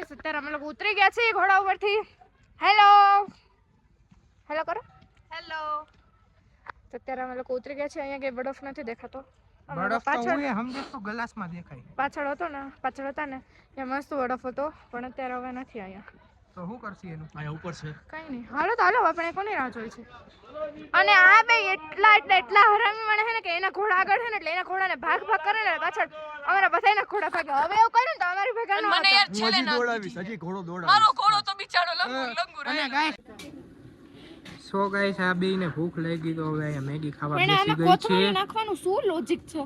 બસ અત્યારે અમે લોકો ઉતરી ગયા છીએ ઘોડા ઉપરથી. હેલો હેલો કરો. હેલો. તો અત્યારે અમે લોકો ઉતરી ગયા છીએ. અહીંયા કઈ બરફ નથી દેખાતો. બરફ તો હું સમજે તો ગ્લાસમાં દેખાય. પાછળ હતા ને ત્યાં મસ્ત બરફ હતો, પણ અત્યારે હવે નથી અહીંયા. તો શું કરશી એનું? અહીંયા ઉપર છે. કઈ નહીં, હાલો તો હાલો, આપણે કોની રાહ જોઈ છે. અને આ બે એટલા હરામી મને છે ને કે એના ઘોડા આગળ છે ને એટલે એના ઘોડાને ભાગ કરે ને પાછળ અમારા બધાના ઘોડા ભાગે. હવે એવું કર્યું ને તો અમારી ભેગા ન મને યાર છેલે ના દોડાવીશ, હજી ઘોડો દોડાવીશ. મારો ઘોડો તો બિચારો લંગુ અને ગાઈસ સો ગાઈસ આ બેને ભૂખ લાગી તો હવે અહીંયા મેગી ખાવા પણ બેસી આમાં ગઈ કોથમરી છે. નાખવાનું શું લોજિક છે?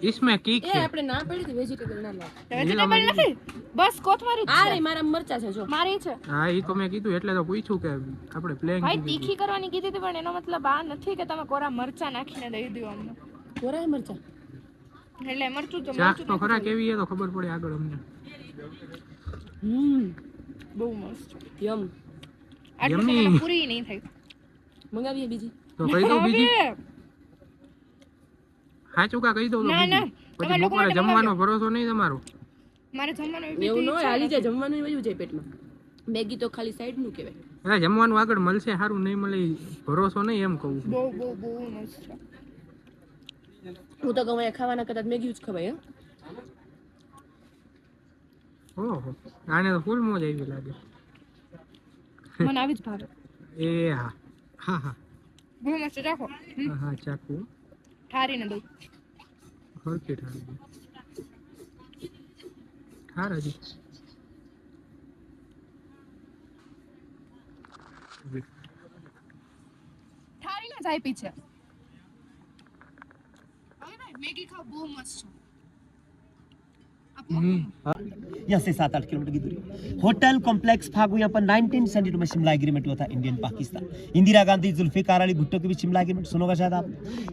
इसमें की એ આપણે ના પડી હતી વેજીટેબલ ના લાવ. વેજીટેબલ નથી, બસ કોથમરી જ આ છે. રે મારા મરચા છે જો. મારી છે. હા ઈ તો મેં કીધું એટલે તો પૂછ્યું કે આપણે પ્લેન ભાઈ તીખી કરવાની કીધી હતી, પણ એનો મતલબ આ નથી કે તમે કોરા મરચા નાખીને દઈ દો અમને. કોરા મરચા એટલે મરચું તો ચાખ તો ખરા કેવી છે તો ખબર પડે આગળ અમને. બહુ મસ્ત. યમ. આટલું તો મને પૂરી નહીં થઈ. મંગાવીએ બીજી તો કહી દઉં બીજી. હવે સાચું કા કહી દઉં તો ના, બીજી. ના. પછી અમારા લોકો બપોરે માટે જમવાનો ભરોસો નહીં તમારો. મારે જમવાનું એવું ન હોય, હાલી જાય જમવાનું વયું જાય પેટમાં. મેગી તો ખાલી સાઈડ નું કહેવાય. એટલે જમવાનું આગળ મળશે સારું નહીં મળે ઈ ભરોસો નહીં એમ કહું. બહુ બહુ બહુ મસ્ત છે. હું તો કહું ખાવાના કરતા મેગી જ ખવાય. ઓહો આને તો ફૂલ મોજ આવી લાગે. મને આવી જ ભાવે. એ હા હા હા બહુ મસ્ત રાખો. હા ચાકુ ઠારીને દઉં. હરકી ઠારી ઠાર હજી ઠારીને જ આપી છે. મેગી ખાવ બહુ મસ્ત છે. यहाँ से 7-8 किलोमीटर की दूरी होटल कॉम्प्लेक्स फागू यहाँ पर 1972 में शिमला एग्रीमेंट हुआ था इंडियन पाकिस्तान इंदिरा गांधी जुल्फिकार अली भुट्टो के भी शिमला एग्रीमेंट सुनोगा शायद आप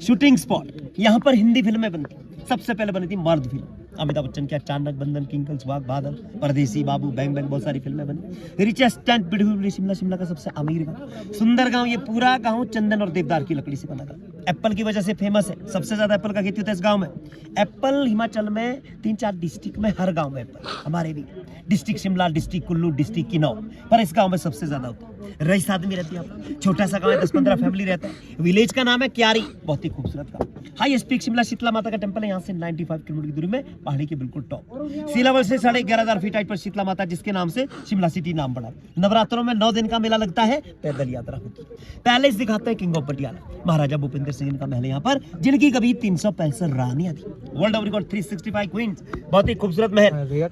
शूटिंग स्पॉट यहाँ पर हिंदी फिल्में बनती सबसे पहले बनी थी मर्द फिल्म अमिताभ बच्चन की अचानक बंधन किंग सुहाग बादल परदेसी बाबू बैंग बैंग बहुत सारी फिल्में बनी richest and beautiful Shimla Shimla का सबसे अमीर गांव सुंदर गांव ये पूरा गांव चंदन और देवदार की लकड़ी से बना था एप्पल की वजह से फेमस है सबसे ज्यादा एप्पल का खेती होता है इस गांव में एप्पल हिमाचल में 3-4 डिस्ट्रिक्ट में हर गांव में एप्पल हमारे भी district Shimla district Kullu district Kinnaur पर इस गांव में सबसे ज्यादा होता है रईस आदमी रहती है छोटा सा गांव है 10-15 फैमिली रहता है विलेज का नाम है क्यारी बहुत ही खूबसूरत गांव हाईएस्ट पीक शिमला शीतला माता का टेंपल है यहाँ से 95 किलोमीटर की दूरी में पहाड़ी के बिल्कुल टॉप सी लेवल से 11,500 फीट हाइट पर शीतला माता जिसके नाम से शिमला सिटी नाम पड़ा नवरात्रों में 9 दिन का मेला लगता है पैदल यात्रा होती है पैलेस दिखाते हैं किंग ऑफ पटियाला महाराजा भूपेंद्र सिंह का महल यहाँ पर जिनकी कभी 365 रानियां थी वर्ल्ड रिकॉर्ड 365 क्वींस बहुत ही खूबसूरत महल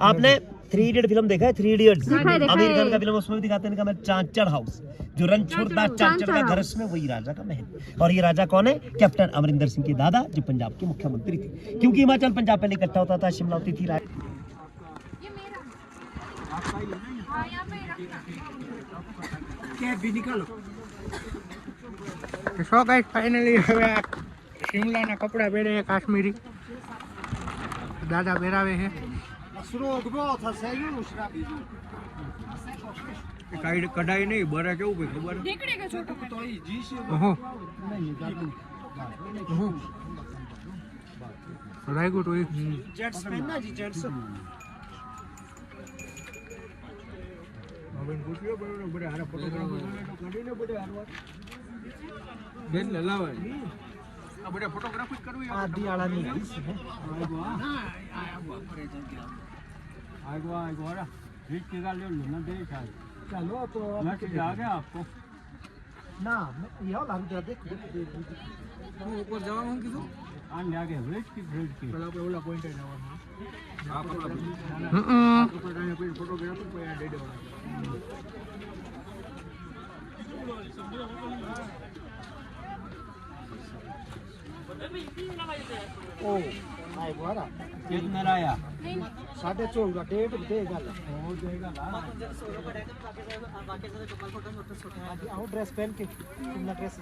आपने 3 इडियट फिल्म देखा है 3 इडियट्स आमिर खान का फिल्म उसमें भी दिखाते हैं इनका चांचड़ हाउस जो रणछोड़दास चांचड़ का घर उसमें वही राजा का महल और ये राजा कौन है कैप्टन अमरिंदर सिंह के दादा जो पंजाब के मुख्यमंत्री थे क्योंकि हिमाचल पंजाब पहले इकट्ठा होता था शिमला होती थी સો ગાઈસ ફાઇનલી હવે શિમલાના કપડા પહેરે કાશ્મીરી દાદા પહેરાવે છે કઢાઈ નહીં બરા કેવું ભાઈ ખબર નીકળી ગયો છોટો. ઓહો લાગ્યું તો જેટ્સ પહેરના જી જેટ્સ હવે પૂછ્યો બરોબર બડે હારા ફોટોગ્રાફર કાઢીને બડે હારવા બેન લાવાય આ બડે ફોટોગ્રાફી કરવી આ દિયાળાની આગવા રા રીચ के गाल ले ना दे चलो तो मैसेज आ गया आपको ना ये लागू जरा देख હું ઉપર જવા માંગુ છું આને આગે વેટ की પેલા આપણે ઓલા પોઈન્ટ એ જવાનું આ પકડા કોઈ ફોટોગ્રાફર કોઈ આ દે દેવાનો ओ आए गोरा कितना आया 14.5 का डेट देगा हो देगा ला बाकी से चप्पल फोटो मोटर छोटा आओ ड्रेस पहन के कितना ड्रेस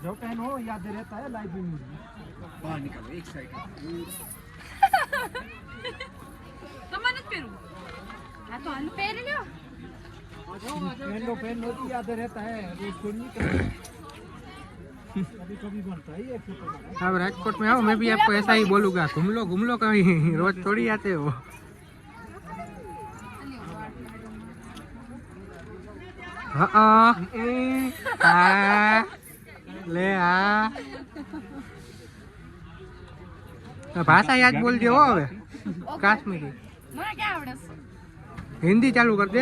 जो पहनो याद रहता है लाइफ में बाहर निकलो एक साइड તમારે જ પહેરવું આ તો હાલ પહેરી લ્યો पहन लो याद रहता है रोज तो नहीं करना अब राजकोट में आओ मैं भी आपको ऐसा ही बोलूंगा, घूम लो कहीं, रोज थोड़ी आते हो। हाँ ले आ भाषा याद बोल दे हो હવે કાશ્મીરી મને ક્યાં આવડે છે? हिंदी चालू कर दे।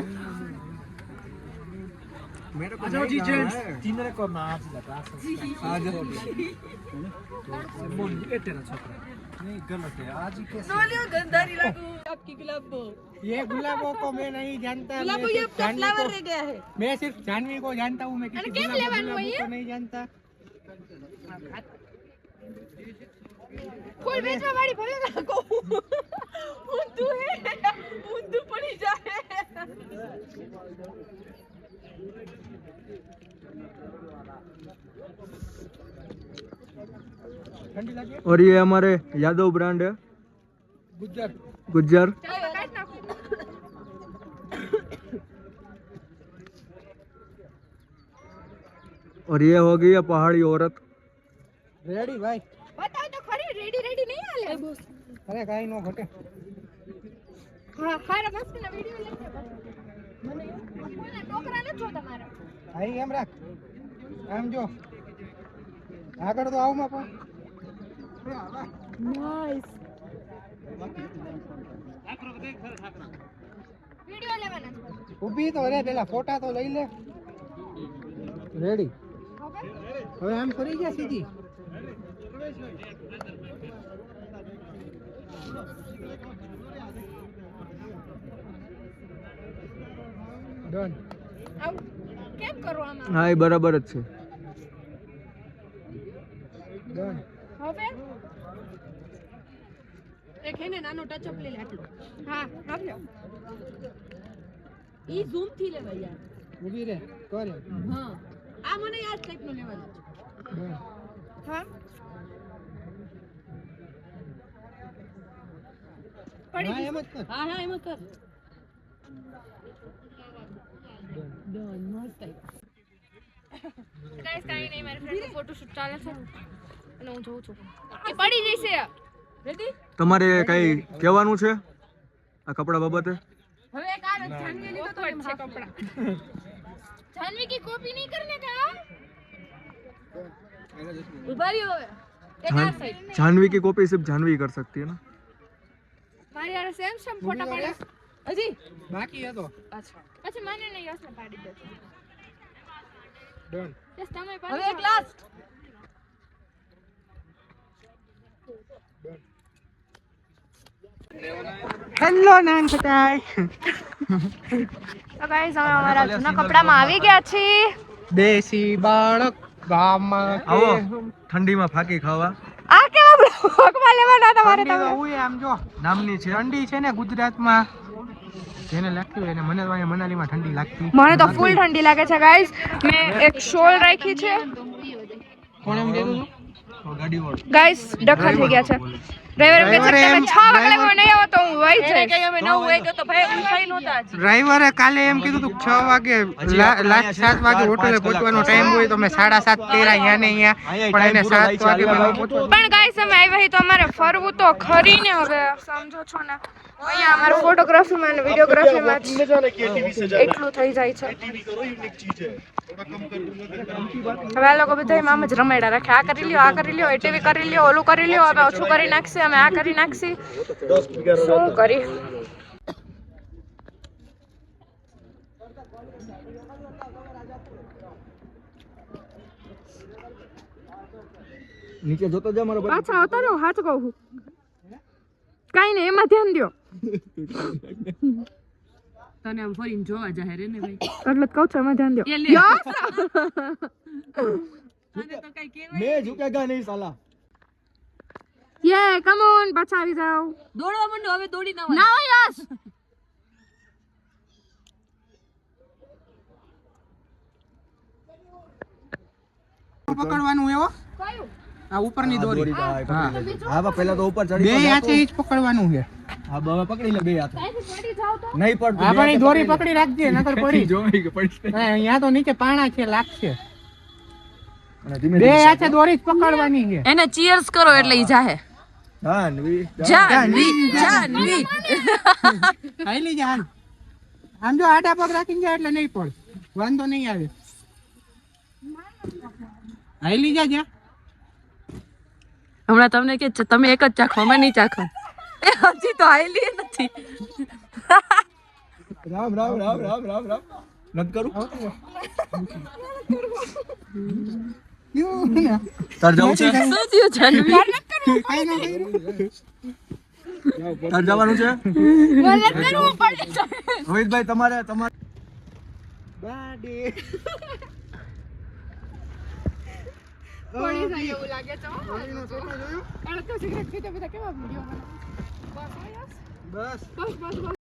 ये गुलाबों को मैं नहीं जानता, मैं सिर्फ जानवी को जानता हूँ, मैं किसी गुलाबों को नहीं जानता। ફૂલ વેચવા વાળી ભલે ના કહું ઊંધું હે ઊંધું પડી જાય। और ये हमारे यादव ब्रांड है, गुज्जर। ચાલો કાઢ નાખો। और ये हो गई है पहाड़ी औरत। रेडी भाई, બતાવ તો ખરી રેડી રેડી નહીં હાલે। अरे कहीं नो घटे। હા હારા મસ્ત ના વિડિયો લેજો મને કોઈના ટોકરા ન જો તમારા आई एम रख आम जो આગળ તો આવ માં પણ નાઈસ વિડિયો લેવાના છે। ઊભી તો રે, પેલા ફોટા તો લઈ લે। રેડી, હવે આમ ફરી ગયા સીધી। ડન। આવ કેમ કરો આમાં? હા એ બરાબર જ છે। ડન। હવે એક હે ને નાનો ટચ અપ લઈ લે આટલો હા આપ્યો ઈ ઝૂમ થી લેવાય યાર ઊભી રે કરે। હા આ મને આ ટાઈપ નો લેવાનો છે ડન। હા પડી હા એમ જ કર। હા હા એમ કર ડન મસ્ત ગાઈસ કાઈ નહીં મારી ફ્રેન્ડ ફોટોશૂટ ચાલે છે અને હું જોઉં છું એ પડી જશે। રેડી તમારે કઈ કહેવાનું છે આ કપડા બાબતે? હવે એક આ જાનવી લીધો તો એમ છે કપડા જાનવી की कॉपी नहीं करने का। ઉભા રહ્યો હવે એક આ સાઈડ जानवी की कॉपी सिर्फ जानवी कर सकती है ना। મારી યાર સેમ સેમ ફોટા પાડે હજી बाकी है तो અચ્છા પછી મને નહીં યસને પાડી દે। डन। યસ તમે હવે પાડી એક લાસ્ટ हेलो नान बताय। તો ગાઈસ અમે અમારા જૂના કપડામાં આવી ગયા છીએ। देसी बाळक गामમાં આવો ઠંડીમાં ફાકી ખાવા। આ કેવા બ્લોગમાં લેવાના તમારે તમે? હું આમ જો નામની છે ઠંડી છે ને ગુજરાતમાં, જેને લાગતી હોય એને, મને તો અહીંયા મનાલીમાં ઠંડી લાગતી। મને તો ફૂલ ઠંડી લાગે છે ગાઈસ। મેં એક શોલ રાખી છે કોણ એમ કીધું ગાડી વાળો ગાઈસ। ડખા થઈ ગયા છે। ડ્રાઈવર કહે છે કે તમે 6 વાગે લેવા નહીં આવો તો હું વહી જઈશ। અમે 9 વાગ્યો તો ભાઈ હું ખાઈ નહોતા આજ ડ્રાઈવરે કાલે એમ કીધું તું 6 વાગે લાસ્ટ 7 વાગે હોટલે પહોંચવાનો ટાઈમ હોય તો મેં 7:30 કર્યા અહીંયા ને અહીંયા, પણ એને 7 વાગે પહોંચવાનું। પણ ગાઈસ અમે આવ્યા તો અમારે ફરવું તો ખરી ને। હવે સમજો છો ને અહીંયા અમારે ફોટોગ્રાફીમાં અને વિડીયોગ્રાફીમાં એટલું થઈ જાય છે। હવે આ લોકો બધા આમ જ રમેડા રાખે, આ કરી લ્યો, આ કરી લ્યો, એટીવી કરી લ્યો, ઓલું કરી લ્યો, અમે ઓછું કરી નાખશે, અમે આ કરી નાખશી, શું કરી। નીચે જોતો જા મારો પાછા આવતા રહો, હાથ કહું છું કાઈ નહીં, એમાં ધ્યાન દ્યો તને આમ ફરીને જોવા જાહેર ને ભાઈ એટલે જ કહું છું એમાં ધ્યાન દ્યો। એ લે. યસ આને તો કઈ કહેવાય मैं झुकेगा नहीं साला। યે કમ ઓન, પાછા આવી જાઓ। દોડવા માંડો હવે દોડી ના ના યસ પકડવાનું એવો કયું આ ઉપરની દોરી। હા હા પહેલા તો ઉપર બે હાથે જ પકડવાનું છે। હા હવે પકડી લે બે હાથ, કાઈથી પડી જાવ તો નહીં પડતું। આ પણ ઈ દોરી પકડી રાખજે નકર પડી જો કે પડી। હા અહીંયા તો નીચે પાણા છે, લાગશે। બે હાથે દોરી જ પકડવાની છે. એને ચીયર્સ કરો એટલે ઈ જાહે. જાનવી જાનવી હાલી જા હાલ. આમ જો આડા પગ રાખીને જાય એટલે નહીં પડે, વાંધો નહીં આવે. હાલી જા જા. હમણાં તમને કે છે, તમે એક જ ચાખો, અમે નહીં ચાખો. એ હજી તો આયલી નથી. રામ રામ રામ રામ રામ રામ. નથી કરું. તાર જવું છે? શું થયું જાનવી? તાર જવાનું છે? મને કરવું પડે છે. રોહિતભાઈ તમારે પડી જાય એવું લાગે છે હો. અડધો સિગરેટ પીતા પીતા કેવા વિડીયો બનાવે. બસ બસ બસ બસ બસ.